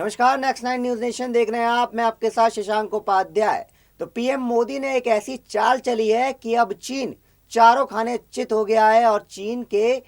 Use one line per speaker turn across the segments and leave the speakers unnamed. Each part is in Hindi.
नमस्कार, नेक्स्ट 9 न्यूज नेशन देख रहे हैं आप। मैं आपके साथ शशांक उपाध्याय। तो पीएम मोदी ने एक ऐसी चाल चली है कि अब चीन चारों खाने चित हो गया है और चीन के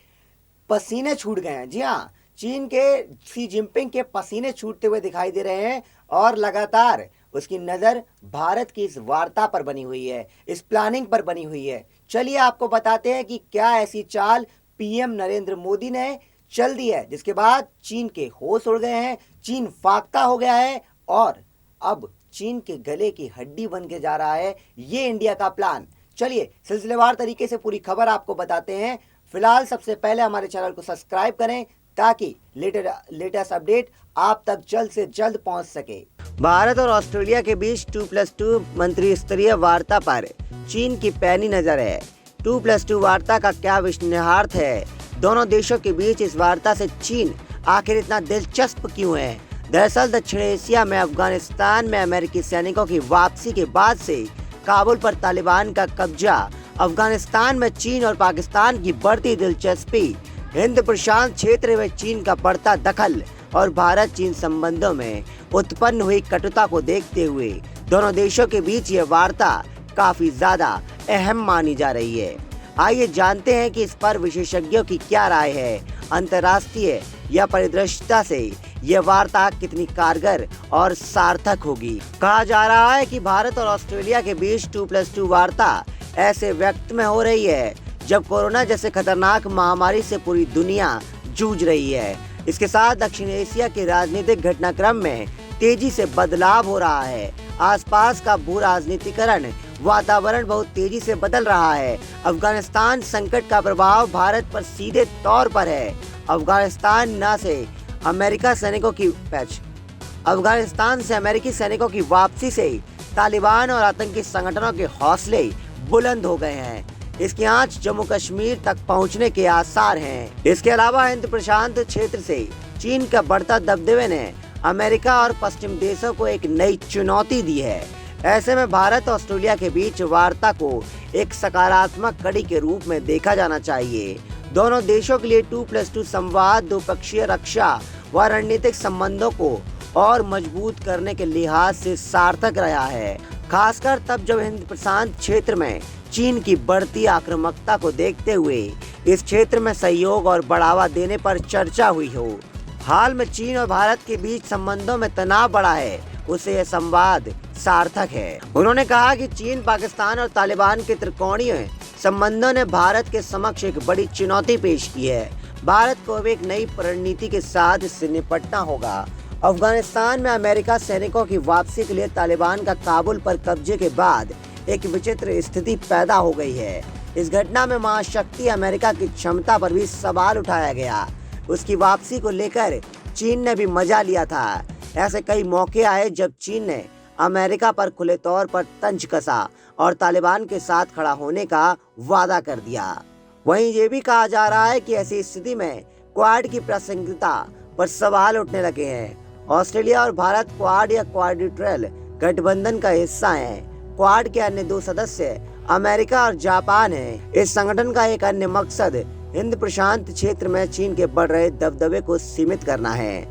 पसीने छूट गए हैं। जी हाँ, चीन के शी जिनपिंग के पसीने छूटते हुए दिखाई दे रहे हैं और लगातार उसकी नज़र भारत की इस वार्ता पर बनी हुई है, इस प्लानिंग पर बनी हुई है। चलिए आपको बताते हैं कि क्या ऐसी चाल पीएम नरेंद्र मोदी ने चल दी है जिसके बाद चीन के होश उड़ गए हैं, चीन फाख्ता हो गया है और अब चीन के गले की हड्डी बन के जा रहा है ये इंडिया का प्लान। चलिए सिलसिलेवार तरीके से पूरी खबर आपको बताते हैं। फिलहाल सबसे पहले हमारे चैनल को सब्सक्राइब करें ताकि लेटेस्ट अपडेट आप तक जल्द से जल्द पहुंच सके। भारत और ऑस्ट्रेलिया के बीच 2+2 मंत्री स्तरीय वार्ता पर चीन की पैनी नजर है। 2+2 वार्ता का क्या विश्लेषणार्थ है? दोनों देशों के बीच इस वार्ता से चीन आखिर इतना दिलचस्प क्यों है? दरअसल दक्षिण एशिया में अफगानिस्तान में अमेरिकी सैनिकों की वापसी के बाद से काबुल पर तालिबान का कब्जा, अफगानिस्तान में चीन और पाकिस्तान की बढ़ती दिलचस्पी, हिंद प्रशांत क्षेत्र में चीन का बढ़ता दखल और भारत चीन संबंधों में उत्पन्न हुई कटुता को देखते हुए दोनों देशों के बीच ये वार्ता काफी ज्यादा अहम मानी जा रही है। आइए जानते हैं कि इस पर विशेषज्ञों की क्या राय है। अंतर्राष्ट्रीय या परिदृश्यता से यह वार्ता कितनी कारगर और सार्थक होगी? कहा जा रहा है कि भारत और ऑस्ट्रेलिया के बीच 2+2 वार्ता ऐसे वक्त में हो रही है जब कोरोना जैसे खतरनाक महामारी से पूरी दुनिया जूझ रही है। इसके साथ दक्षिण एशिया के राजनीतिक घटनाक्रम में तेजी से बदलाव हो रहा है। आसपास का भू राजनीतिकरण वातावरण बहुत तेजी से बदल रहा है। अफगानिस्तान संकट का प्रभाव भारत पर सीधे तौर पर है। अफगानिस्तान से अमेरिकी सैनिकों की वापसी से तालिबान और आतंकी संगठनों के हौसले बुलंद हो गए हैं। इसकी आंच जम्मू कश्मीर तक पहुंचने के आसार हैं। इसके अलावा हिंद प्रशांत क्षेत्र से चीन का बढ़ता दबदबे ने अमेरिका और पश्चिम देशों को एक नई चुनौती दी है। ऐसे में भारत और ऑस्ट्रेलिया के बीच वार्ता को एक सकारात्मक कड़ी के रूप में देखा जाना चाहिए। दोनों देशों के लिए 2+2 संवाद द्विपक्षीय रक्षा व रणनीतिक संबंधों को और मजबूत करने के लिहाज से सार्थक रहा है, खासकर तब जब हिंद प्रशांत क्षेत्र में चीन की बढ़ती आक्रामकता को देखते हुए इस क्षेत्र में सहयोग और बढ़ावा देने पर चर्चा हुई हो। हाल में चीन और भारत के बीच संबंधों में तनाव बढ़ा है, उससे यह संवाद सार्थक है। उन्होंने कहा कि चीन, पाकिस्तान और तालिबान के त्रिकोणीय संबंधों ने भारत के समक्ष एक बड़ी चुनौती पेश की है। भारत को अब एक नई रणनीति के साथ इससे निपटना होगा। अफगानिस्तान में अमेरिका सैनिकों की वापसी के लिए तालिबान का काबुल पर कब्जे के बाद एक विचित्र स्थिति पैदा हो गई है। इस घटना में महाशक्ति अमेरिका की क्षमता पर भी सवाल उठाया गया। उसकी वापसी को लेकर चीन ने भी मजा लिया था। ऐसे कई मौके आए जब चीन ने अमेरिका पर खुले तौर पर तंज कसा और तालिबान के साथ खड़ा होने का वादा कर दिया। वहीं ये भी कहा जा रहा है कि ऐसी स्थिति में क्वाड की प्रासंगिकता पर सवाल उठने लगे हैं। ऑस्ट्रेलिया और भारत क्वाड या क्वाड्रिलेटरल गठबंधन का हिस्सा हैं। क्वाड के अन्य दो सदस्य अमेरिका और जापान हैं। इस संगठन का एक अन्य मकसद हिंद प्रशांत क्षेत्र में चीन के बढ़ रहे दबदबे को सीमित करना है।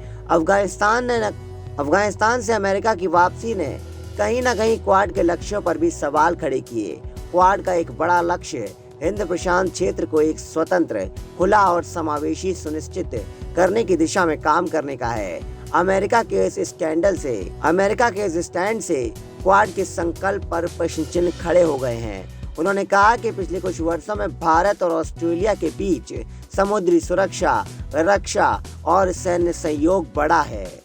अफगानिस्तान से अमेरिका की वापसी ने कहीं न कहीं क्वाड के लक्ष्यों पर भी सवाल खड़े किए। क्वाड का एक बड़ा लक्ष्य हिंद प्रशांत क्षेत्र को एक स्वतंत्र, खुला और समावेशी सुनिश्चित करने की दिशा में काम करने का है। अमेरिका के इस स्टैंड से क्वाड के संकल्प पर प्रश्न चिन्ह खड़े हो गए हैं। उन्होंने कहा कि पिछले कुछ वर्षों में भारत और ऑस्ट्रेलिया के बीच समुद्री सुरक्षा, रक्षा और सैन्य सहयोग बढ़ा है।